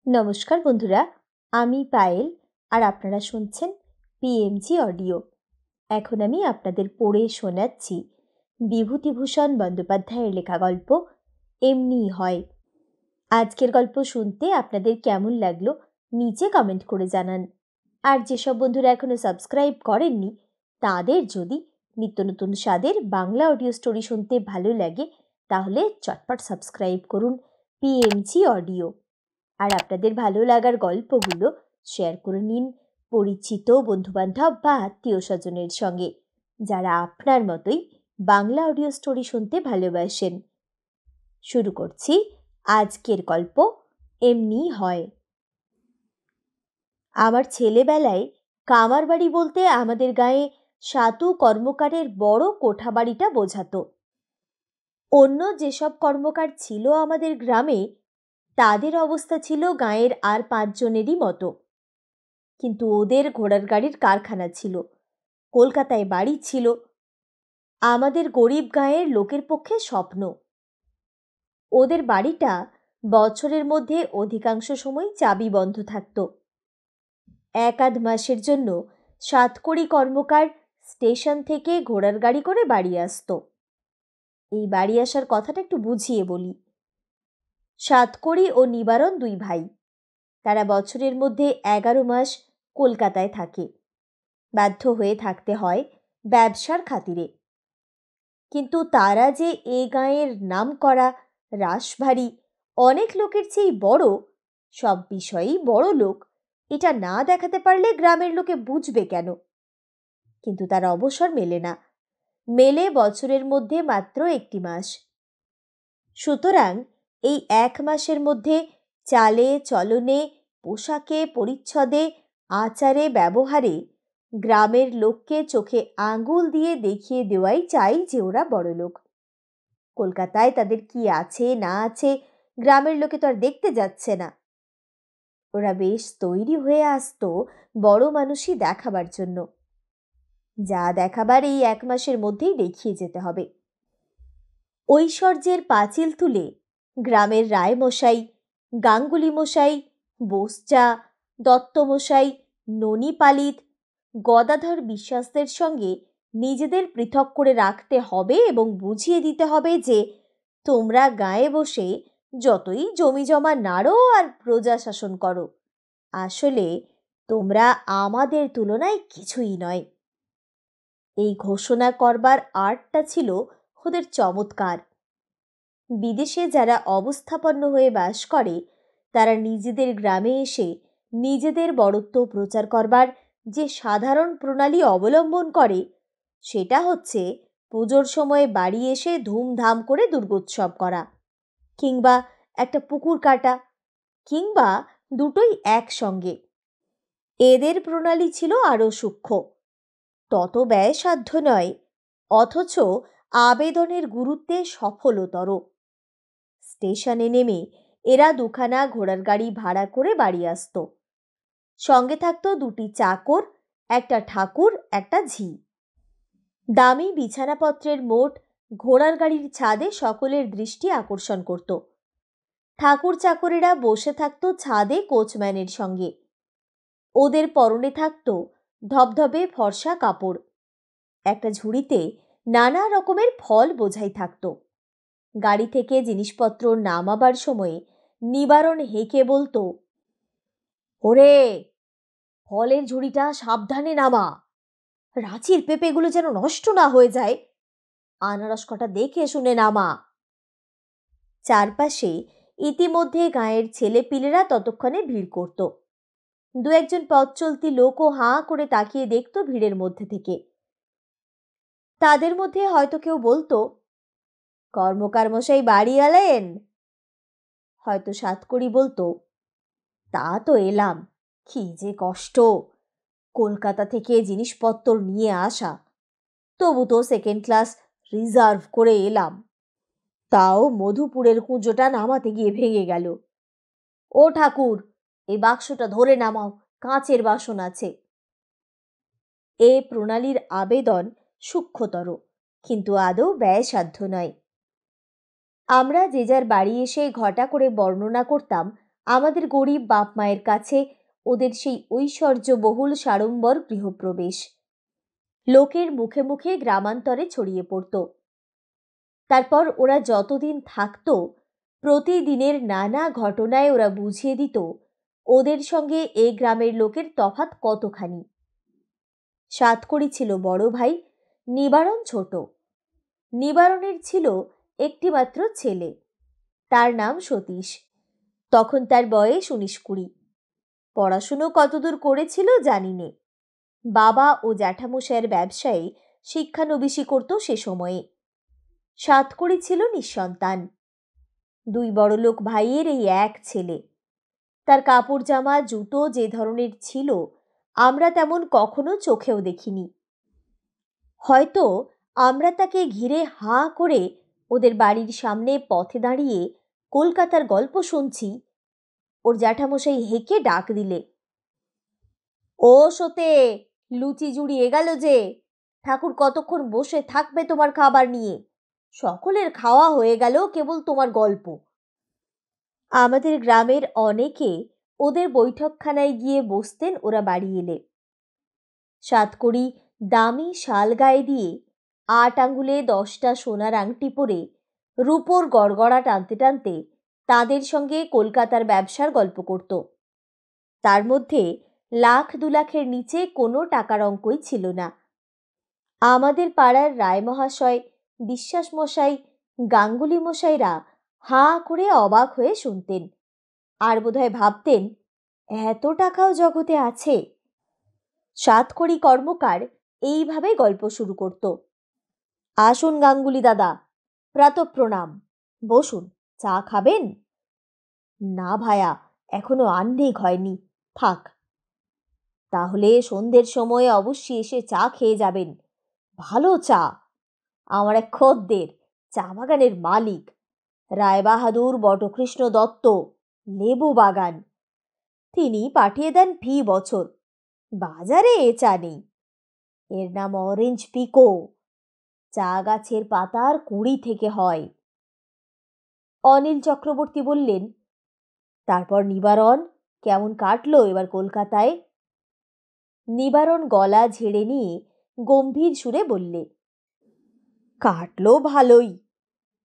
নমস্কার বন্ধুরা, আমি পায়েল আর আপনারা শুনছেন পিএমজি অডিও। এখন আমি আপনাদের পড়ে শোনাচ্ছি বিভূতিভূষণ বন্দ্যোপাধ্যায়ের লেখা গল্প এমনিই হয়। আজকের গল্প শুনতে আপনাদের কেমন লাগলো নিচে কমেন্ট করে জানান। আর যেসব বন্ধুরা এখনও সাবস্ক্রাইব করেননি তাদের যদি নিত্য নতুন স্বাদের বাংলা অডিও স্টোরি শুনতে ভালো লাগে তাহলে চটপট সাবস্ক্রাইব করুন পিএমজি অডিও। আর আপনাদের ভালো লাগার গল্পগুলো শেয়ার করে নিন পরিচিত বন্ধুবান্ধব বা আত্মীয় স্বজনের সঙ্গে, যারা আপনার মতোই বাংলা অডিও স্টোরি শুনতে ভালোবাসেন। শুরু করছি আজকের গল্প এমনিই হয়। আমার ছেলেবেলায় কামার বাড়ি বলতে আমাদের গায়ে সাতু কর্মকারের বড় কোঠা বাড়িটা বোঝাতো। অন্য যেসব কর্মকার ছিল আমাদের গ্রামে তাদের অবস্থা ছিল গাঁয়ের আর 5 জনেরই মতো, কিন্তু ওদের ঘোড়ার গাড়ির কারখানা ছিল, কলকাতায় বাড়ি ছিল। আমাদের গরিব গাঁয়ের লোকের পক্ষে স্বপ্ন। ওদের বাড়িটা বছরের মধ্যে অধিকাংশ সময় চাবি বন্ধ থাকত। 1-2 মাসের জন্য সাতকড়ি কর্মকার স্টেশন থেকে ঘোড়ার গাড়ি করে বাড়ি আসতো। এই বাড়ি আসার কথাটা একটু বুঝিয়ে বলি। সাতকড়ি ও নিবারণ 2 ভাই, তারা বছরের মধ্যে 11 মাস কলকাতায় থাকে। বাধ্য হয়ে থাকতে হয় ব্যবসার খাতিরে। কিন্তু তারা যে এ গাঁয়ের নাম করা রাশভারী অনেক লোকের চেয়ে বড়, সব বিষয়েই বড় লোক, এটা না দেখাতে পারলে গ্রামের লোকে বুঝবে কেন? কিন্তু তার অবসর মেলে না, মেলে বছরের মধ্যে মাত্র 1 মাস। সুতরাং এই 1 মাসের মধ্যে চালে চলনে, পোশাকে পরিচ্ছদে, আচারে ব্যবহারে গ্রামের লোককে চোখে আঙ্গুল দিয়ে দেখিয়ে দেওয়াই চাই যে ওরা বড়লোক। কলকাতায় তাদের কি আছে না আছে গ্রামের লোকে তো আর দেখতে যাচ্ছে না। ওরা বেশ তৈরি হয়ে আসতো বড় মানুষই দেখাবার জন্য। যা দেখাবার এই 1 মাসের মধ্যেই দেখিয়ে যেতে হবে। ঐশ্বর্যের পাঁচিল তুলে গ্রামের রায়মশাই, গাঙ্গুলি মশাই, বোসচা, দত্তমশাই, ননী পালিত, গদাধর বিশ্বাসদের সঙ্গে নিজেদের পৃথক করে রাখতে হবে এবং বুঝিয়ে দিতে হবে যে তোমরা গায়ে বসে যতই জমি জমা নাড়ো আর প্রজা শাসন করো, আসলে তোমরা আমাদের তুলনায় কিছুই নয়। এই ঘোষণা করবার আর্টটা ছিল ওদের চমৎকার। বিদেশে যারা অবস্থাপন্ন হয়ে বাস করে তারা নিজেদের গ্রামে এসে নিজেদের বড়ত্ব প্রচার করবার যে সাধারণ প্রণালী অবলম্বন করে সেটা হচ্ছে পুজোর সময় বাড়ি এসে ধুমধাম করে দুর্গোৎসব করা, কিংবা একটা পুকুর কাটা, কিংবা দুটোই একসঙ্গে। এদের প্রণালী ছিল আরও সূক্ষ্ম, তত ব্যয়সাধ্য নয়, অথচ আবেদনের গুরুত্বে সফলতর। স্টেশনে নেমে এরা 2খানা ঘোড়ার গাড়ি ভাড়া করে বাড়ি আসত। সঙ্গে থাকতো 2টি চাকর, একটা ঠাকুর, একটা ঝি। দামি বিছানাপত্রের মোট ঘোড়ার গাড়ির ছাদে সকলের দৃষ্টি আকর্ষণ করত। ঠাকুর চাকরেরা বসে থাকতো ছাদে কোচম্যানের সঙ্গে। ওদের পরনে থাকতো ধবধবে ফর্সা কাপড়। একটা ঝুড়িতে নানা রকমের ফল বোঝাই থাকতো। গাড়ি থেকে জিনিসপত্র নামাবার সময় নিবারণ হেঁকে বলতো, ওরে, ফলের ঝুড়িটা সাবধানে নামা, রাঁচির পেঁপেগুলো যেন নষ্ট না হয়ে যায়, আনারস কটা দেখে শুনে নামা। চারপাশে ইতিমধ্যে গাঁয়ের ছেলেপিলেরা ততক্ষণে ভিড় করত। 2-1 পথ চলতি লোকও হাঁ করে তাকিয়ে দেখত ভিড়ের মধ্যে থেকে। তাদের মধ্যে হয়তো কেউ বলতো, কর্মকার মশাই বাড়ি এলেন। হয়তো সাতকড়ি বলতো, তা তো এলাম, কি যে কষ্ট, কলকাতা থেকে জিনিসপত্র নিয়ে আসা, তবু তো 2nd ক্লাস রিজার্ভ করে এলাম, তাও মধুপুরের কুঁজোটা নামাতে গিয়ে ভেঙে গেল। ও ঠাকুর, এই বাক্সটা ধরে নামাও, কাঁচের বাসন আছে। এ প্রণালীর আবেদন সূক্ষ্মতর, কিন্তু আদৌ ব্যয়সাধ্য নয়। আমরা যে যার বাড়ি এসে ঘটা করে বর্ণনা করতাম আমাদের গরিব বাপ মায়ের কাছে ওদের সেই ঐশ্বর্যবহুল সাড়ম্বর গৃহপ্রবেশ লোকের মুখে মুখে গ্রামান্তরে ছড়িয়ে পড়ত। তারপর ওরা যতদিন থাকত প্রতিদিনের নানা ঘটনায় ওরা বুঝিয়ে দিত ওদের সঙ্গে এ গ্রামের লোকের তফাৎ কতখানি। সাতকড়ি ছিল বড় ভাই, নিবারণ ছোট। নিবারণের ছিল একটিমাত্র ছেলে, তার নাম সতীশ। তখন তার বয়স 19-20। পড়াশুনো কতদূর করেছিল জানি নে। বাবা ও জ্যাঠামশাইয়ের ব্যবসায়ে শিক্ষানবিশি করত সে সময়ে। সাতকড়ি ছিল নিঃসন্তান। দুই বড়লোক ভাইয়ের এই এক ছেলে। তার কাপড় জামা জুতো যে ধরনের ছিল আমরা তেমন কখনো চোখেও দেখিনি। হয়তো আমরা তাকে ঘিরে হাঁ করে ওদের বাড়ির সামনে পথে দাঁড়িয়ে কলকাতার গল্প শুনছি, ওর জ্যাঠামশাই হেঁকে ডাক দিলে, ও সতে, লুচি জুড়িয়ে গেল যে, ঠাকুর কতক্ষণ বসে থাকবে তোমার খাবার নিয়ে? সকলের খাওয়া হয়ে গেল, কেবল তোমার গল্প। আমাদের গ্রামের অনেকে ওদের বৈঠকখানায় গিয়ে বসতেন ওরা বাড়ি এলে। সাতকড়ি দামি শাল গায়ে দিয়ে 8 আঙ্গুলে 10টা সোনার আংটি পরে রূপোর গড়গড়া টানতে টানতে তাদের সঙ্গে কলকাতার ব্যবসার গল্প করত। তার মধ্যে 1,00,000 2 লাখের নিচে কোনো টাকার অঙ্কই ছিল না। আমাদের পাড়ার রায় মহাশয়, বিশ্বাস মশাই, গাঙ্গুলি মশাইরা হাঁ করে অবাক হয়ে শুনতেন, আর বোধহয় ভাবতেন এত টাকাও জগতে আছে। সাতকড়ি কর্মকার এইভাবে গল্প শুরু করত। আসুন গাঙ্গুলি দাদা, প্রাতঃপ্রণাম, বসুন, চা খাবেন? না ভায়া, এখনো আহ্নিক হয়নি, থাক। তাহলে সন্ধ্যের সময় অবশ্যই এসে চা খেয়ে যাবেন, ভালো চা। আমার এক খদ্দের, চা বাগানের মালিক, রায়বাহাদুর বটকৃষ্ণ দত্ত, লেবু বাগান। তিনি পাঠিয়ে দেন ফি বছর। বাজারে এ চা নেই। এর নাম অরেঞ্জ পিকো। চা গাছের পাতার কুঁড়ি থেকে হয়। অনিল চক্রবর্তী বললেন, তারপর নিবারণ কেমন কাটলো এবার কলকাতায়? নিবারণ গলা ঝেড়ে নিয়ে গম্ভীর সুরে বললে, কাটলো ভালোই,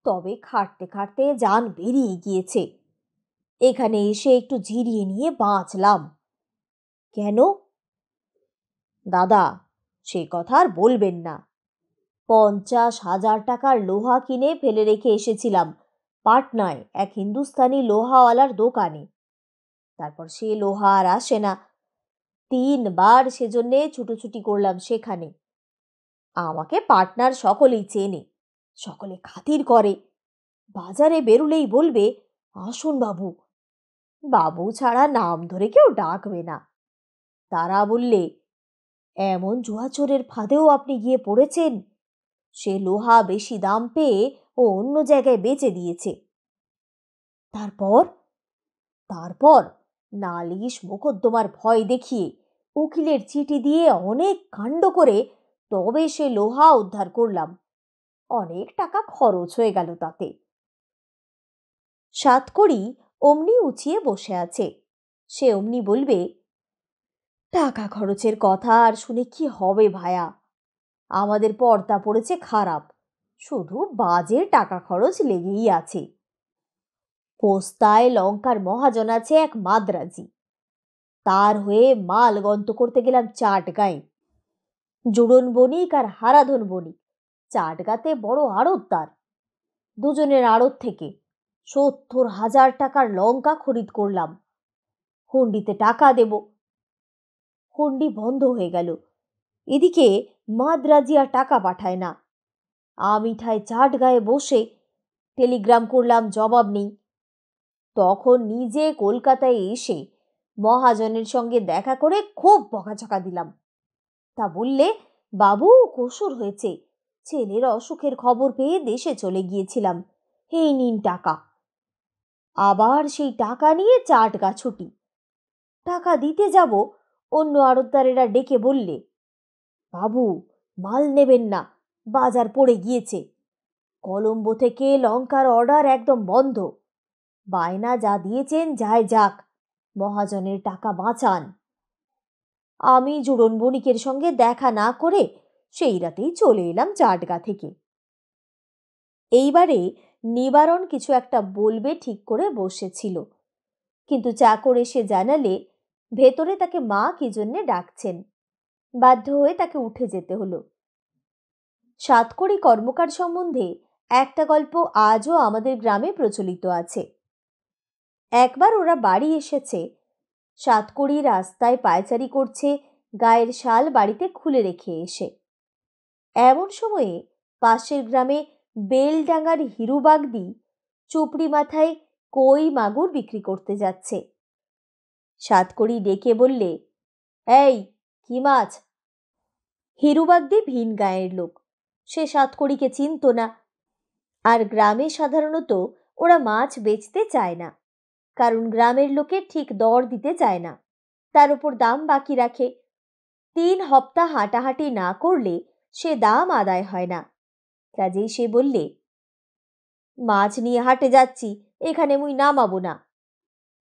তবে খাটতে খাটতে জান বেরিয়ে গিয়েছে। এখানে এসে একটু জিরিয়ে নিয়ে বাঁচলাম। কেন? দাদা, সে কথা আর বলবেন না। 50,000 টাকার লোহা কিনে ফেলে রেখে এসেছিলাম পাটনায় এক হিন্দুস্তানি লোহাওয়ালার দোকানে। তারপর সে লোহা আর আসে না। 3 বার সেজন্যে ছুটোছুটি করলাম সেখানে। আমাকে পাটনার সকলেই চেনে, সকলে খাতির করে। বাজারে বেরুলেই বলবে, আসুন বাবু। বাবু ছাড়া নাম ধরে কেউ ডাকবে না। তারা বললে, এমন জুয়াচোরের ফাঁদেও আপনি গিয়ে পড়েছেন? সে লোহা বেশি দাম পেয়ে ও অন্য জায়গায় বেচে দিয়েছে। তারপর তারপর নালিশ মোকদ্দমার ভয় দেখিয়ে উকিলের চিঠি দিয়ে অনেক কাণ্ড করে তবে সে লোহা উদ্ধার করলাম। অনেক টাকা খরচ হয়ে গেল তাতে। সাতকড়ি অমনি উঁচিয়ে বসে আছে। সে অমনি বলবে, টাকা খরচের কথা আর শুনে কি হবে ভায়া? আমাদের পর্দা পড়েছে খারাপ, শুধু বাজে টাকা খরচ লেগেই আছে। পোস্তায় লঙ্কার মহাজন আছে এক মাদ্রাজি, তার হয়ে মাল গন্ত করতে গেলাম চাটগাঁয়ে। জুড়ন বণিক আর হারাধন বণিক চাটগাঁতে বড় আড়তদার। দুজনের আড়ত থেকে 70,000 টাকার লঙ্কা খরিদ করলাম। হুন্ডিতে টাকা দেব, হুন্ডি বন্ধ হয়ে গেল। এদিকে মাদ্রাজি আর টাকা পাঠায় না। আমি ঠায় চাটগাঁয়ে বসে টেলিগ্রাম করলাম, জবাব নেই। তখন নিজে কলকাতায় এসে মহাজনের সঙ্গে দেখা করে খুব বকাঝকা দিলাম। তা বললে, বাবু কসুর হয়েছে, ছেলের অসুখের খবর পেয়ে দেশে চলে গিয়েছিলাম, এই নিন টাকা। আবার সেই টাকা নিয়ে চাটগা ছুটি। টাকা দিতে যাব, অন্য আড়তদারেরা ডেকে বললে, বাবু মাল নেবেন না, বাজার পড়ে গিয়েছে। কলম্বো থেকে লঙ্কার অর্ডার একদম বন্ধ। বায়না যা দিয়েছেন যায় যাক, মহাজনের টাকা বাঁচান। আমি জোড়ন বণিকের সঙ্গে দেখা না করে সেই রাতেই চলে এলাম চাটগা থেকে। এইবারে নিবারণ কিছু একটা বলবে ঠিক করে বসেছিল, কিন্তু চাকর এসে জানালে ভেতরে তাকে মা কি জন্যে ডাকছেন। বাধ্য হয়ে তাকে উঠে যেতে হলো। সাতকড়ি কর্মকার সম্বন্ধে একটা গল্প আজও আমাদের গ্রামে প্রচলিত আছে। একবার ওরা বাড়ি এসেছে, সাতকড়ি রাস্তায় পায়চারি করছে গায়ের শাল বাড়িতে খুলে রেখে এসে। এমন সময়ে পাশের গ্রামে বেলডাঙ্গার হিরুবাগদি চুপড়ি মাথায় কই মাগুর বিক্রি করতে যাচ্ছে। সাতকড়ি ডেকে বললে, এই কি মাছ? হিরুবাগদি ভিন গায়ের লোক, সে সাতকড়িকে চিনত না। আর গ্রামে সাধারণত ওরা মাছ বেচতে চায় না, কারণ গ্রামের লোকে ঠিক দর দিতে চায় না, তার উপর দাম বাকি রাখে। 3 সপ্তাহ হাঁটাহাঁটি না করলে সে দাম আদায় হয় না। কাজেই সে বললে, মাছ নিয়ে হাটে যাচ্ছি, এখানে মুই নামাবো না।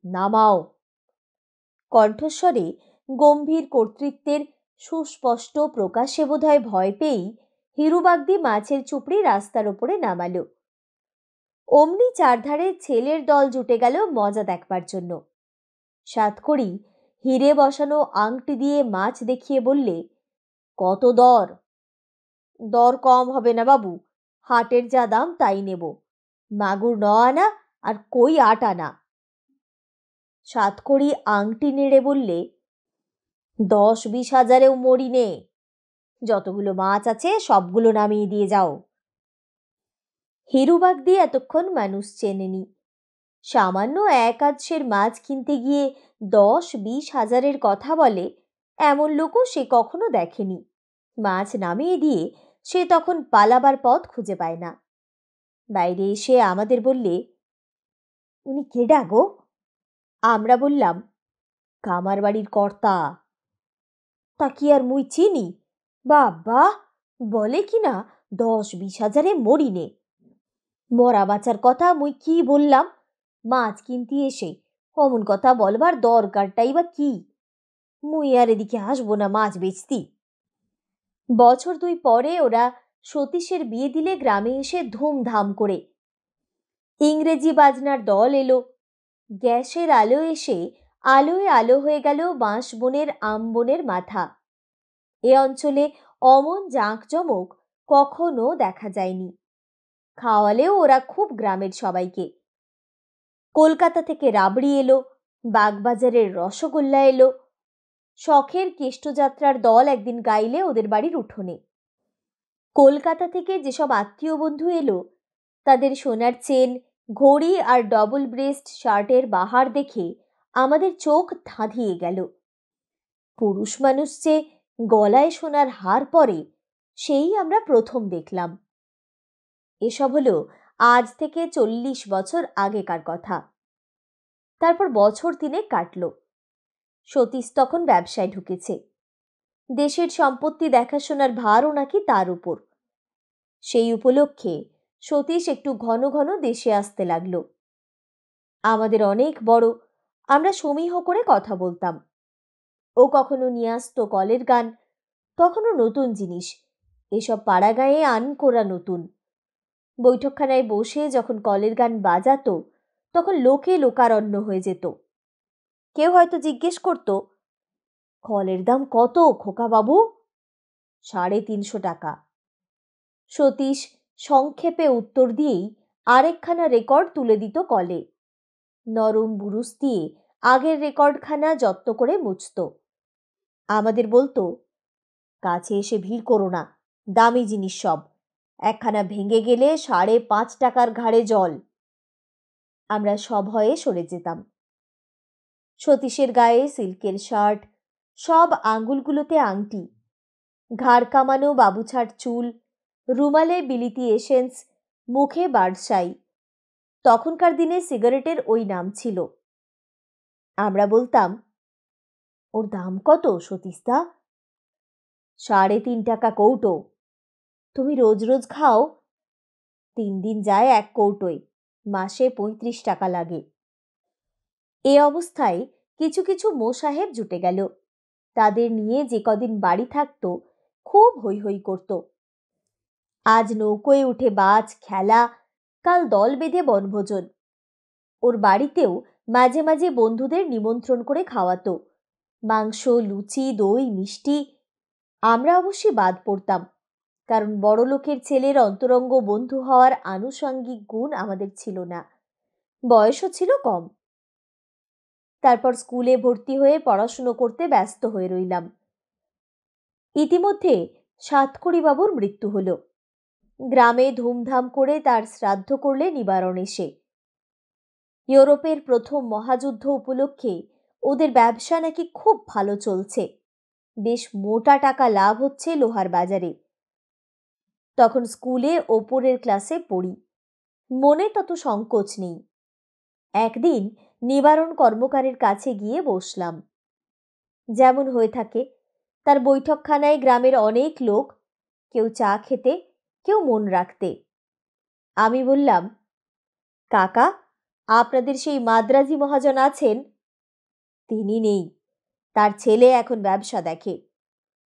নামাও। কণ্ঠস্বরে গম্ভীর কর্তৃত্বের সুস্পষ্ট প্রকাশে বোধহয় ভয় পেয়েই হিরুবাগদি মাছের চুপড়ি রাস্তার ওপরে নামালো। অমনি চারধারে ছেলের দল জুটে গেল মজা দেখবার জন্য। সাতকড়ি হিরে বসানো আংটি দিয়ে মাছ দেখিয়ে বললে, কত দর? দর কম হবে না বাবু, হাটের যা দাম তাই নেব। মাগুর 9 আনা আর কই 8 আনা। সাতকড়ি আংটি নেড়ে বললে, 10-20 হাজারেও মরি নে, যতগুলো মাছ আছে সবগুলো নামিয়ে দিয়ে যাও। হিরুবাগদি এতক্ষণ মানুষ চেনেনি। সামান্য 1 আধশের মাছ কিনতে গিয়ে 10-20 হাজারের কথা বলে এমন লোকও সে কখনো দেখেনি। মাছ নামিয়ে দিয়ে সে তখন পালাবার পথ খুঁজে পায় না। বাইরে এসে আমাদের বললে, উনি কেডা গো? আমরা বললাম, কামার বাড়ির কর্তা। তা কি আর মুই চিনি? বাবা, বলে কিনা 10-20 হাজারে মরি নে। মরা বাঁচার কথা মুই কি বললাম? মাছ কিনতে এসে অমন কথা বলবার দরকারটাই বা কি? মুই আর এদিকে আসবো না মাছ বেচতি। বছর 2 পরে ওরা সতীশের বিয়ে দিলে গ্রামে এসে ধুমধাম করে। ইংরেজি বাজনার দল এলো। গ্যাসের আলো এসে আলোয় আলো হয়ে গেল বাঁশবনের আমবনের মাথা। এ অঞ্চলে অমন জাঁকজমক কখনো দেখা যায়নি। খাওয়ালেও ওরা খুব গ্রামের সবাইকে। কলকাতা থেকে রাবড়ি এলো, বাগবাজারের রসগোল্লা এলো। শখের কেষ্টযাত্রার দল একদিন গাইলে ওদের বাড়ির উঠোনে। কলকাতা থেকে যেসব আত্মীয় বন্ধু এলো, তাদের সোনার চেন, ঘড়ি আর ডবল ব্রেস্ট শার্টের বাহার দেখে আমাদের চোখ ধাঁধিয়ে গেল। পুরুষ মানুষ যে গলায় সোনার হার পরে, সেই আমরা প্রথম দেখলাম। এসব হলো আজ থেকে 40 বছর আগেকার কথা। তারপর বছর 3 কাটল। সতীশ তখন ব্যবসায় ঢুকেছে। দেশের সম্পত্তি দেখাশোনার ভারও নাকি তার উপর। সেই উপলক্ষে সতীশ একটু ঘন ঘন দেশে আসতে লাগলো। আমাদের অনেক বড়, আমরা সমীহ করে কথা বলতাম। ও কখনো নিয়ে আসতো কলের গান, তখনও নতুন জিনিস, এসব পাড়া গায়ে আন করা নতুন। বৈঠকখানায় বসে যখন কলের গান বাজাতো, তখন লোকে লোকারণ্য হয়ে যেত। কেউ হয়তো জিজ্ঞেস করত, কলের দাম কত খোকা বাবু? 350 টাকা। সতীশ সংক্ষেপে উত্তর দিয়েই আরেকখানা রেকর্ড তুলে দিত কলে। নরম বুরুস দিয়ে আগের রেকর্ডখানা যত্ন করে মুছত। আমাদের বলতো, কাছে এসে ভিড় করো না, দামি জিনিস সব, একখানা ভেঙে গেলে 5.5 টাকার ঘাড়ে জল। আমরা সভয়ে সরে যেতাম। সতীশের গায়ে সিল্কের শার্ট, সব আঙ্গুলগুলোতে আংটি, ঘাড় কামানো বাবুছাট চুল, রুমালে বিলিতি এসেন্স, মুখে বার্ডসাই। তখনকার দিনে সিগারেটের ওই নাম ছিল। আমরা বলতাম, ওর দাম কত সতীশদা? 3.5 টাকা কৌটো। তুমি রোজ রোজ খাও? 3 দিন যায় 1 কৌটোয়, মাসে 35 টাকা লাগে। এ অবস্থায় কিছু কিছু মোসাহেব জুটে গেল। তাদের নিয়ে যে কদিন বাড়ি থাকতো খুব হৈ হৈ করত। আজ নৌকোয় উঠে বাজ খেলা, কাল দল বেঁধে বনভোজন। ওর বাড়িতেও মাঝে মাঝে বন্ধুদের নিমন্ত্রণ করে খাওয়াতো, মাংস, লুচি, দই, মিষ্টি। আমরা অবশ্যই বাদ পড়তাম, কারণ বড়লোকের ছেলের অন্তরঙ্গ বন্ধু হওয়ার আনুষঙ্গিক গুণ আমাদের ছিল না, বয়সও ছিল কম। তারপর স্কুলে ভর্তি হয়ে পড়াশুনো করতে ব্যস্ত হয়ে রইলাম। ইতিমধ্যে সাতকড়িবাবুর মৃত্যু হলো। গ্রামে ধুমধাম করে তার শ্রাদ্ধ করলে নিবারণ এসে। ইউরোপের প্রথম মহাযুদ্ধ উপলক্ষে ওদের ব্যবসা নাকি খুব ভালো চলছে, বেশ মোটা টাকা লাভ হচ্ছে লোহার বাজারে। তখন স্কুলে ওপরের ক্লাসে পড়ি, মনে তত সংকোচ নেই। একদিন নিবারণ কর্মকারের কাছে গিয়ে বসলাম। যেমন হয়ে থাকে, তার বৈঠকখানায় গ্রামের অনেক লোক, কেউ চা খেতে, কেউ মন রাখতে। আমি বললাম, কাকা, আপনাদের সেই মাদ্রাজি মহাজন আছেন? তিনি নেই, তার ছেলে এখন ব্যবসা দেখে।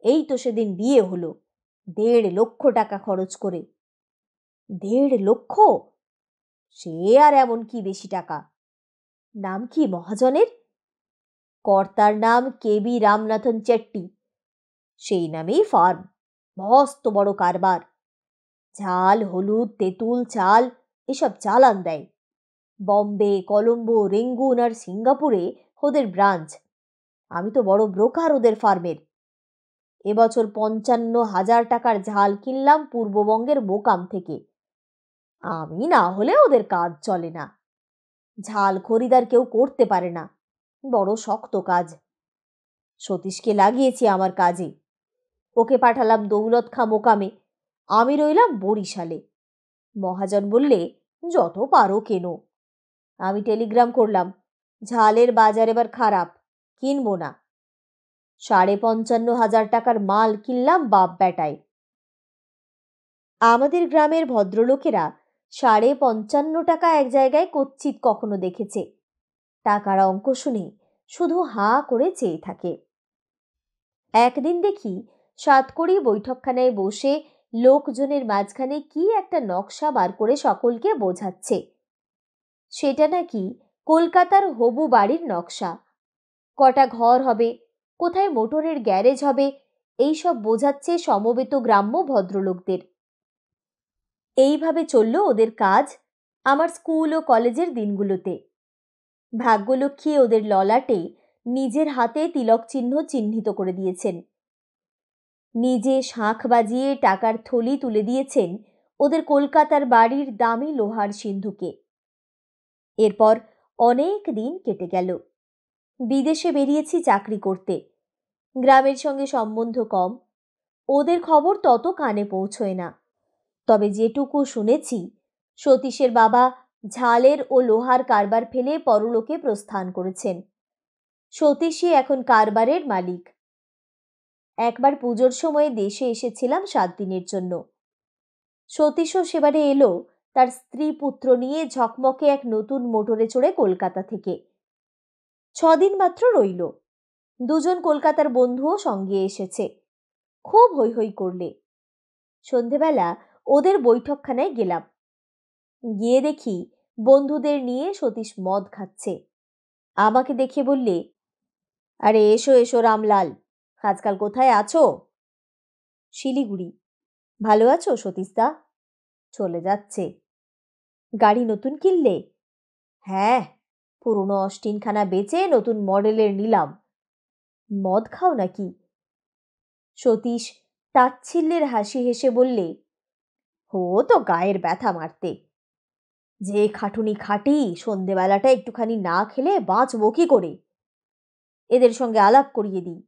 এই তো সেদিন বিয়ে হলো, 1.5 লক্ষ টাকা খরচ করে। 1.5 লক্ষ? সে আর এমন কি বেশি টাকা। নাম কি মহাজনের? কর্তার নাম কেবি রামনাথন চেট্টি। সেই নামেই ফার্ম, মস্ত বড় কারবার। ঝাল, হলুদ, তেঁতুল, চাল এসব চালান দেয়। বম্বে, কলম্বো, রেঙ্গুন আর সিঙ্গাপুরে ওদের ব্রাঞ্চ। আমি তো বড় ব্রোকার ওদের ফার্মের। এবছর 55,000 টাকার ঝাল কিনলাম পূর্ববঙ্গের মোকাম থেকে। আমি না হলে ওদের কাজ চলে না। ঝাল খরিদার কেউ করতে পারে না, বড় শক্ত কাজ। সতীশকে লাগিয়েছি আমার কাজে। ওকে পাঠালাম দৌলত খাঁ মোকামে, আমি রইলাম বরিশালে। মহাজন বললে, যত পারো কেনো। আমি টেলিগ্রাম করলাম, ঝালের বাজার এবার খারাপ, কিনবো না। 55,500 টাকার মাল কিনলাম বাপ বেটায়। আমাদের গ্রামের ভদ্রলোকেরা 55.5 টাকা এক জায়গায় কচ্ছিত কখনো দেখেছে। টাকার অঙ্ক শুনে শুধু হাঁ করে চেয়ে থাকে। একদিন দেখি সাতকড়ি বৈঠকখানায় বসে লোকজনের মাঝখানে কি একটা নকশা বার করে সকলকে বোঝাচ্ছে। সেটা নাকি কলকাতার হবু বাড়ির নকশা। কটা ঘর হবে, কোথায় মোটরের গ্যারেজ হবে, এইসব বোঝাচ্ছে সমবেত গ্রাম্য ভদ্রলোকদের। এইভাবে চলল ওদের কাজ আমার স্কুল ও কলেজের দিনগুলোতে। ভাগ্যলক্ষ্মী ওদের ললাটে নিজের হাতে তিলক চিহ্ন চিহ্নিত করে দিয়েছেন। নিজে শাঁখ বাজিয়ে টাকার থলি তুলে দিয়েছেন ওদের কলকাতার বাড়ির দামি লোহার সিন্ধুকে। এরপর অনেক দিন কেটে গেল। বিদেশে বেরিয়েছি চাকরি করতে। গ্রামের সঙ্গে সম্বন্ধ কম, ওদের খবর তত কানে পৌঁছয় না। তবে যেটুকু শুনেছি, সতীশের বাবা ঝালের ও লোহার কারবার ফেলে পরলোকে প্রস্থান করেছেন। সতীশই এখন কারবারের মালিক। একবার পুজোর সময় দেশে এসেছিলাম 7 দিনের জন্য। সতীশও সেবারে এলো তার স্ত্রী পুত্র নিয়ে ঝকমকে এক নতুন মোটরে চড়ে কলকাতা থেকে। 6 দিন মাত্র রইল। দুজন কলকাতার বন্ধুও সঙ্গে এসেছে। খুব হৈ হৈ করলে। সন্ধেবেলা ওদের বৈঠকখানায় গেলাম। গিয়ে দেখি বন্ধুদের নিয়ে সতীশ মদ খাচ্ছে। আমাকে দেখে বললে, আরে এসো এসো রামলাল, আজকাল কোথায় আছো? শিলিগুড়ি। ভালো আছো সতীশদা? চলে যাচ্ছে। গাড়ি নতুন কিনলে? হ্যাঁ, পুরনো অস্টিনখানা বেচে নতুন মডেলের নিলাম। মদ খাও নাকি? সতীশ তাচ্ছিল্যের হাসি হেসে বললে, ও তো গায়ের ব্যথা মারতে। যে খাটুনি খাটি, সন্ধেবেলাটা একটুখানি না খেলে বাঁচব কি করে? এদের সঙ্গে আলাপ করিয়ে দিই।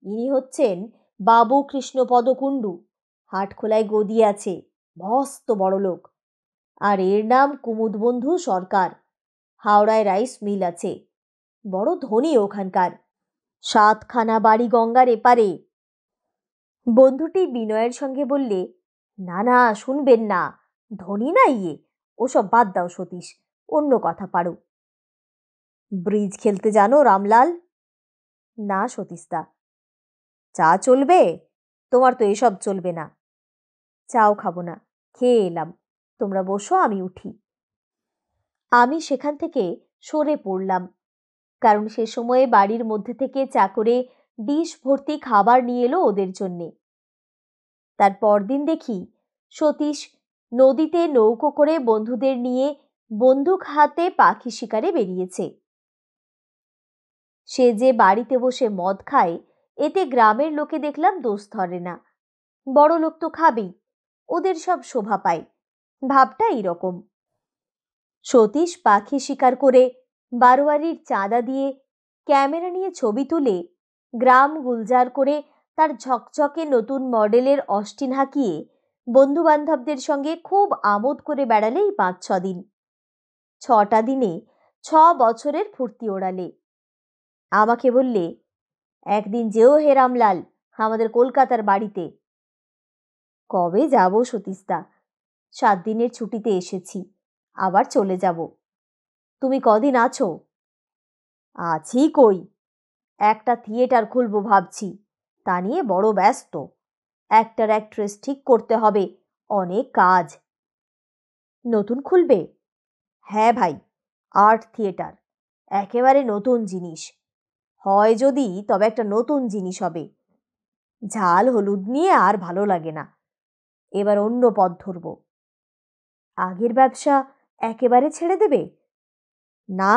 ইনি হচ্ছেন বাবু কৃষ্ণপদ কুণ্ডু, হাটখোলায় গদি আছে, মস্ত বড় লোক। আর এর নাম কুমুদবন্ধু সরকার, হাওড়ায় রাইস মিল আছে, বড় ধনী ওখানকার। 7খানা বাড়ি গঙ্গার এপারে। বন্ধুটি বিনয়ের সঙ্গে বললে, না না, শুনবেন না, ধনী না ইয়ে, ওসব বাদ দাও সতীশ, অন্য কথা পারো। ব্রিজ খেলতে জানো রামলাল? না সতীশদা। চা চলবে? তোমার তো এসব চলবে না। চাও খাবো না, খেয়ে এলাম। তোমরা বসো, আমি উঠি। আমি সেখান থেকে সরে পড়লাম, কারণ সে সময়ে বাড়ির মধ্যে থেকে চাকরে ডিশ ভর্তি খাবার নিয়ে এলো ওদের জন্যে। তার পরদিন দেখি সতীশ নদীতে নৌকো করে বন্ধুদের নিয়ে বন্দুক হাতে পাখি শিকারে বেরিয়েছে। সে যে বাড়িতে বসে মদ খায়, এতে গ্রামের লোকে দেখলাম দোষ ধরে না। বড় লোক তো খাবেই, ওদের সব শোভা পায়, ভাবটা এইরকম। সতীশ পাখি শিকার করে বারোয়ারির চাঁদা দিয়ে ক্যামেরা নিয়ে ছবি তুলে গ্রাম গুলজার করে তার ঝকঝকে নতুন মডেলের অস্টিন হাঁকিয়ে বন্ধু বান্ধবদের সঙ্গে খুব আমোদ করে বেড়ালেই ৫-৬ দিন। ৬টা দিনে ৬ বছরের ফুর্তি ওড়ালে। আমাকে বললে, একদিন যেও হে রামলাল আমাদের কলকাতার বাড়িতে। কবে যাব সতীশদা? ৭ দিনের ছুটিতে এসেছি, আবার চলে যাব। তুমি কদিন আছো? আছি কই, একটা থিয়েটার খুলবো ভাবছি, তা নিয়ে বড় ব্যস্ত। অ্যাক্টর অ্যাক্ট্রেস ঠিক করতে হবে, অনেক কাজ। নতুন খুলবে? হ্যাঁ ভাই, আর্ট থিয়েটার, একেবারে নতুন জিনিস। হয় যদি তবে একটা নতুন জিনিস হবে। ঝাল হলুদ নিয়ে আর ভালো লাগে না, এবার অন্য পথ ধরব। আগের ব্যবসা একেবারে ছেড়ে দেবে? না,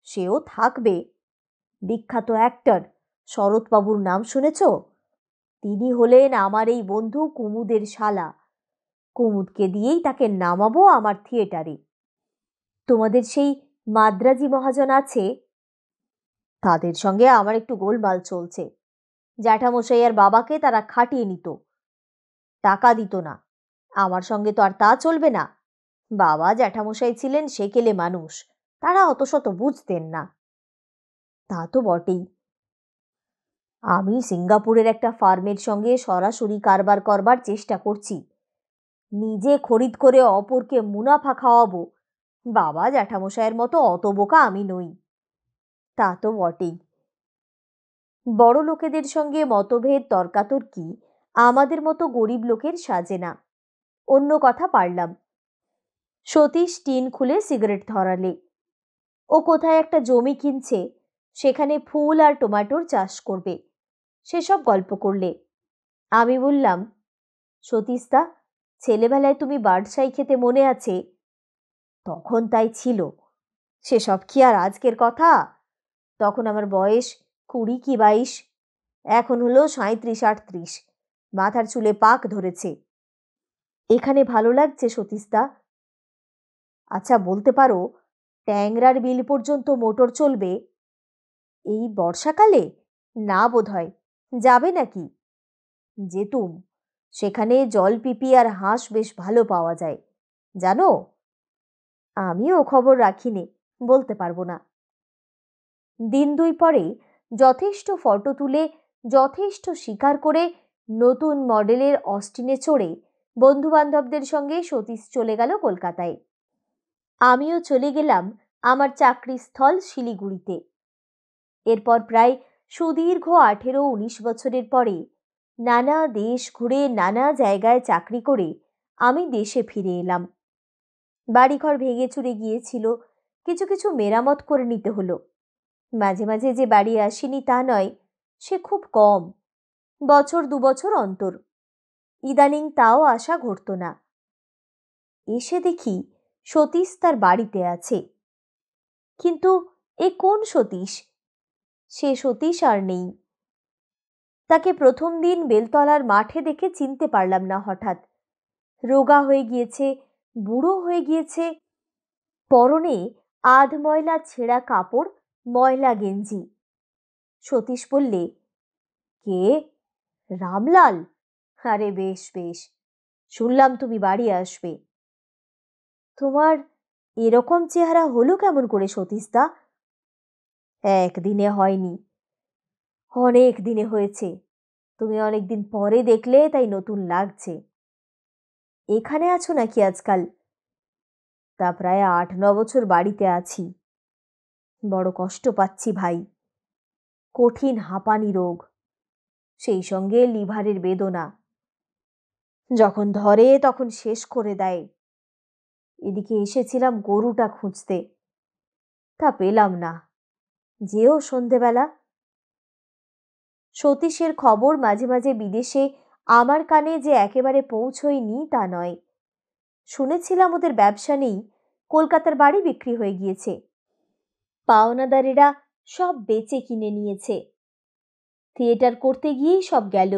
সেও থাকবে। বিখ্যাত অ্যাক্টর শরৎবাবুর নাম শুনেছ? তিনি হলেন আমার এই বন্ধু কুমুদের শালা। কুমুদকে দিয়েই তাকে নামাবো আমার থিয়েটারে। তোমাদের সেই মাদ্রাজি মহাজন আছে, তাদের সঙ্গে আমার একটু গোলমাল চলছে। জ্যাঠামশাই আর বাবাকে তারা খাটিয়ে নিত, টাকা দিত না। আমার সঙ্গে তো আর তা চলবে না। বাবা জ্যাঠামশাই ছিলেন সেকেলে মানুষ, তারা অত শত বুঝতেন না। তা তো বটেই। আমি সিঙ্গাপুরের একটা ফার্মের সঙ্গে সরাসরি কারবার করবার চেষ্টা করছি। নিজে খরিদ করে অপরকে মুনাফা খাওয়াবো, বাবা জ্যাঠামশাইয়ের মতো অত বোকা আমি নই। তা তো বটেই। বড় লোকেদের সঙ্গে মতভেদ তর্কাতর্কি আমাদের মতো গরিব লোকের সাজে না। অন্য কথা পারলাম। সতীশ টিন খুলে সিগারেট ধরালে। ও কোথায় একটা জমি কিনছে, সেখানে ফুল আর টমেটোর চাষ করবে, সেসব গল্প করলে। আমি বললাম, সতীশদা, ছেলেবেলায় তুমি বার্ডসাই খেতে মনে আছে? তখন তাই ছিল, সেসব কি আর আজকের কথা? তখন আমার বয়স 20 কি 22, এখন হলো 37-38, মাথার চুলে পাক ধরেছে। এখানে ভালো লাগছে সতীশদা? আচ্ছা বলতে পারো, ট্যাংরার বিল পর্যন্ত মোটর চলবে এই বর্ষাকালে? না বোধ হয়। যাবে নাকি? যেতুম, সেখানে জলপিপি আর হাঁস বেশ ভালো পাওয়া যায়, জানো? আমিও খবর রাখিনি, বলতে পারবো না। দিন 2 পরে যথেষ্ট ফটো তুলে যথেষ্ট শিকার করে নতুন মডেলের অস্টিনে চড়ে বন্ধু বান্ধবদের সঙ্গে সতীশ চলে গেল কলকাতায়। আমিও চলে গেলাম আমার চাকরিস্থল শিলিগুড়িতে। এরপর প্রায় সুদীর্ঘ 18-19 বছরের পরে নানা দেশ ঘুরে নানা জায়গায় চাকরি করে আমি দেশে ফিরে এলাম। বাড়িঘর ভেঙে চুরে গিয়েছিল, কিছু কিছু মেরামত করে নিতে হলো। মাঝে মাঝে যে বাড়ি আসেনি তা নয়, সে খুব কম, বছর 2 বছর অন্তর। ইদানিং তাও আসা ঘটত না। এসে দেখি সতীশ তার বাড়িতে আছে, কিন্তু এ কোন সতীশ? সে সতীশ আর নেই। তাকে প্রথম দিন বেলতলার মাঠে দেখে চিনতে পারলাম না। হঠাৎ রোগা হয়ে গিয়েছে, বুড়ো হয়ে গিয়েছে, পরনে আধ ময়লা ছেঁড়া কাপড়, ময়লা গেঞ্জি। সতীশ বললে, কে? রামলাল? আরে বেশ বেশ, শুনলাম তুমি বাড়ি আসবে। তোমার এরকম চেহারা হলো কেমন করে সতীশদা? একদিনে হয়নি, অনেক দিনে হয়েছে। তুমি অনেকদিন পরে দেখলে তাই নতুন লাগছে। এখানে আছো নাকি আজকাল? তা প্রায় 8-9 বছর বাড়িতে আছি। বড় কষ্ট পাচ্ছি ভাই। কঠিন হাঁপানি রোগ, সেই সঙ্গে লিভারের বেদনা। যখন ধরে তখন শেষ করে দেয়। এদিকে এসেছিলাম গরুটা খুঁজতে, তা পেলাম না, যেও সন্ধেবেলা। সতীশের খবর মাঝে মাঝে বিদেশে আমার কানে যে একেবারে পৌঁছয়নি তা নয়। শুনেছিলাম ওদের ব্যবসা নেই, কলকাতার বাড়ি বিক্রি হয়ে গিয়েছে, পাওনাদারেরা সব বেচে কিনে নিয়েছে, থিয়েটার করতে গিয়েই সব গেল।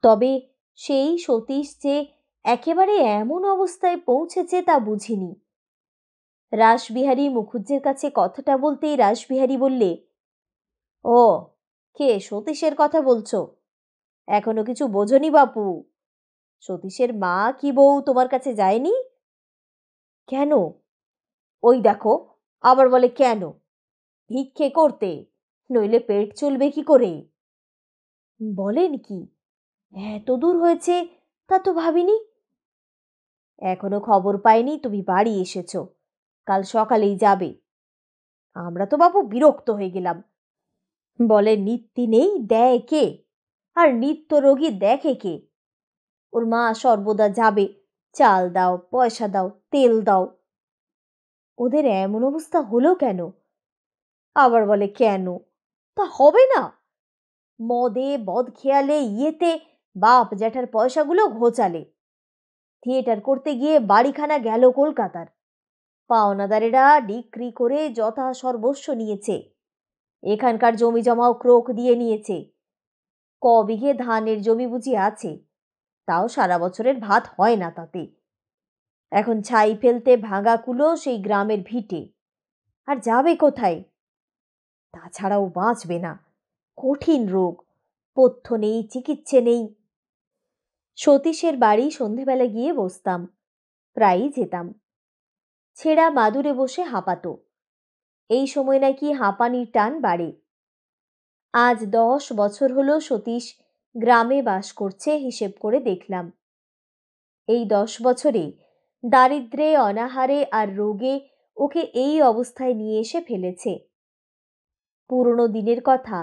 তবে সেই সতীশ যে একেবারে এমন অবস্থায় পৌঁছেছে তা বুঝিনি। রাসবিহারী মুখুজ্জের কাছে কথাটা বলতেই রাসবিহারী বললে, ও, কে সতীশের কথা বলছো? এখনো কিছু বোঝনি বাপু? সতীশের মা কি বউ তোমার কাছে যায়নি? কেন? ওই দেখো, আবার বলে কেন? ভিক্ষে করতে, নইলে পেট চলবে কি করে? বলেন কি, এত দূর হয়েছে তা তো ভাবিনি। এখনো খবর পাইনি তুমি বাড়ি এসেছো, কাল সকালেই যাবে। আমরা তো বাপু বিরক্ত হয়ে গেলাম। বলে নিত্যি নেই দেয় কে, আর নিত্য রোগী দেখে কে? ওর মা সর্বদা যাবে, চাল দাও, পয়সা দাও, তেল দাও। ওদের এমন অবস্থা হলো কেন? আবার বলে কেন? তা হবে না, মদে বদ খেয়ালে ইয়েতে বাপ জ্যাঠার পয়সাগুলো ঘোচালে। থিয়েটার করতে গিয়ে বাড়িখানা গেল কলকাতার, পাওনাদারেরা ডিক্রি করে যথা সর্বস্ব নিয়েছে। এখানকার জমি জমাও ক্রোক দিয়ে নিয়েছে। ক বিঘে ধানের জমি বুঝি আছে, তাও সারা বছরের ভাত হয় না তাতে। এখন ছাই ফেলতে ভাঙা কুলো সেই গ্রামের ভিটে, আর যাবে কোথায়? তাছাড়াও বাঁচবে না, কঠিন রোগ, পথ্য নেই, চিকিৎসে নেই। সতীশের বাড়ি সন্ধেবেলা গিয়ে বসতাম, প্রায়ই যেতাম। ছেঁড়া মাদুরে বসে হাঁপাতো, এই সময় নাকি হাঁপানির টান বাড়ে। আজ 10 বছর হলো সতীশ গ্রামে বাস করছে, হিসেব করে দেখলাম। এই 10 বছরে দারিদ্র্যে, অনাহারে আর রোগে ওকে এই অবস্থায় নিয়ে এসে ফেলেছে। পুরনো দিনের কথা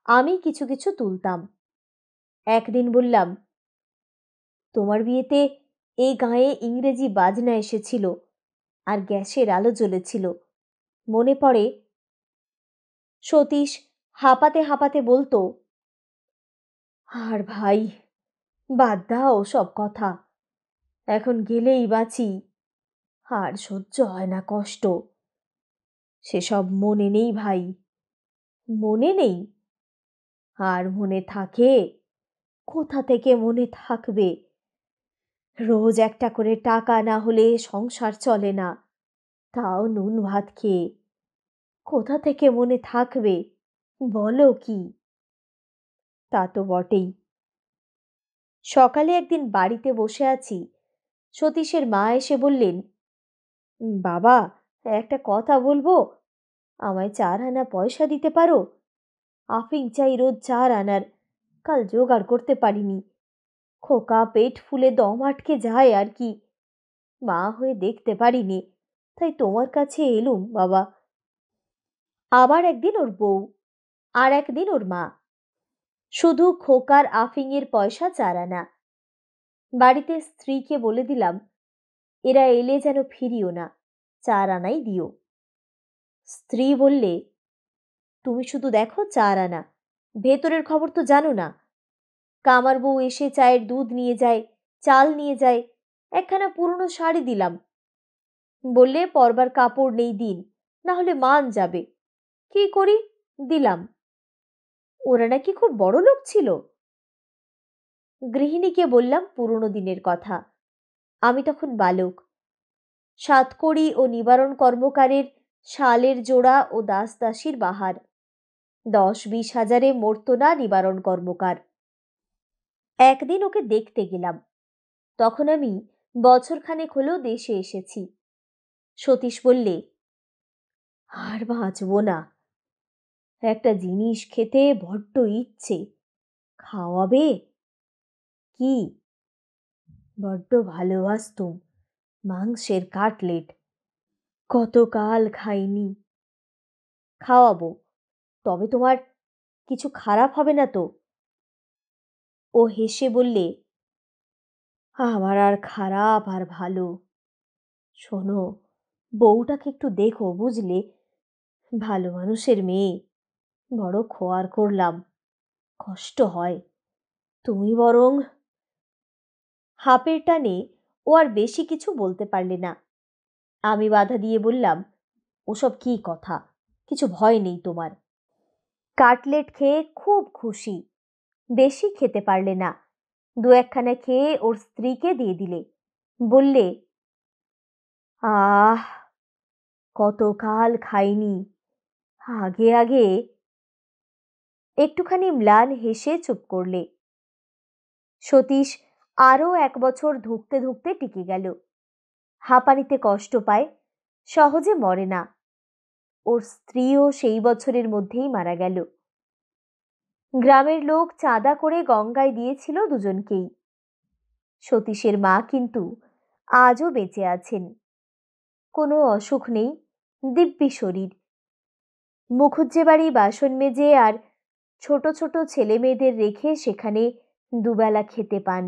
আমি কিছু কিছু তুলতাম। একদিন বললাম, তোমার বিয়েতে এই গাঁয়ে ইংরেজি বাজনা এসেছিল আর গ্যাসের আলো জ্বলেছিল, মনে পড়ে? সতীশ হাঁপাতে হাঁপাতে বলতো, আর ভাই, বাদ দাও সব কথা, এখন গেলেই বাঁচি, আর সহ্য হয় না কষ্ট। সেসব মনে নেই ভাই, মনে নেই। আর মনে থাকে? কোথা থেকে মনে থাকবে? রোজ একটা করে টাকা না হলে সংসার চলে না, তাও নুন ভাত খেয়ে। কোথা থেকে মনে থাকবে বলো কি? তা তো বটেই। সকালে একদিন বাড়িতে বসে আছি, সতীশের মা এসে বললেন, বাবা, একটা কথা বলবো, আমায় 4 আনা পয়সা দিতে পারো? আফিং চাই রোজ 4 আনার, কাল জোগাড় করতে পারিনি। খোকা পেট ফুলে দম আটকে যায় আর কি, মা হয়ে দেখতে পারিনি, তাই তোমার কাছে এলুম বাবা। আবার একদিন ওর বউ, আর একদিন ওর মা। শুধু খোকার আফিংয়ের পয়সা 4 আনা। বাড়িতে স্ত্রীকে বলে দিলাম, এরা এলে যেন ফিরিও না, 4 আনাই দিও। স্ত্রী বললে, তুমি শুধু দেখো 4 আনা, ভেতরের খবর তো জানো না। কামার বউ এসে চায়ের দুধ নিয়ে যায়, চাল নিয়ে যায়, একখানা পুরনো শাড়ি দিলাম, বললে পরবার কাপড় নেই দিন, না হলে মান যাবে। কি করি, দিলাম। ওরা নাকি খুব বড় লোক ছিল। গৃহিণীকে বললাম পুরনো দিনের কথা, আমি তখন বালক। সাতকড়ি ও নিবারণ কর্মকারের শালের জোড়া ও দাস দাসীর বাহার, 10-20 হাজারে মরতো না নিবারণ কর্মকার। একদিন ওকে দেখতে গেলাম, তখন আমি বছরখানেক হলেও দেশে এসেছি। সতীশ বললে, আর বাঁচবো না, একটা জিনিস খেতে বড্ড ইচ্ছে, খাওয়াবে? কি? বড্ড ভালোবাসতুম মাংসের কাটলেট, কতকাল খাইনি। খাওয়াবো, তবে তোমার কিছু খারাপ হবে না তো? ও হেসে বললে, আমার আর খারাপ আর ভালো, শোনো, বউটাকে একটু দেখো বুঝলে, ভালো মানুষের মেয়ে, বড় খোয়ার করলাম, কষ্ট হয়, তুমি বরং। হাঁপের টানে ও আর বেশি কিছু বলতে পারলে না। আমি বাধা দিয়ে বললাম, ওসব কি কথা, কিছু ভয় নেই তোমার। কাটলেট খেয়ে খুব খুশি, বেশি খেতে পারলে না, দু একখানা খেয়ে ওর স্ত্রীকে দিয়ে দিলে, বললে, আহ, কতকাল খাইনি, আগে আগে। একটুখানি ম্লান হেসে চুপ করলে। সতীশ আরও 1 বছর ধুঁকতে ধুঁকতে টিকে গেল। হাঁপানিতে কষ্ট পায়, সহজে মরে না। ওর স্ত্রীও সেই বছরের মধ্যেই মারা গেল। গ্রামের লোক চাঁদা করে গঙ্গায় দিয়েছিল দুজনকেই। সতীশের মা কিন্তু আজও বেঁচে আছেন, কোনো অসুখ নেই, দিব্যি শরীর। মুখুজ্জে বাড়ি বাসন মেজে আর ছোট ছোট ছেলে মেয়েদের রেখে সেখানে দুবেলা খেতে পান।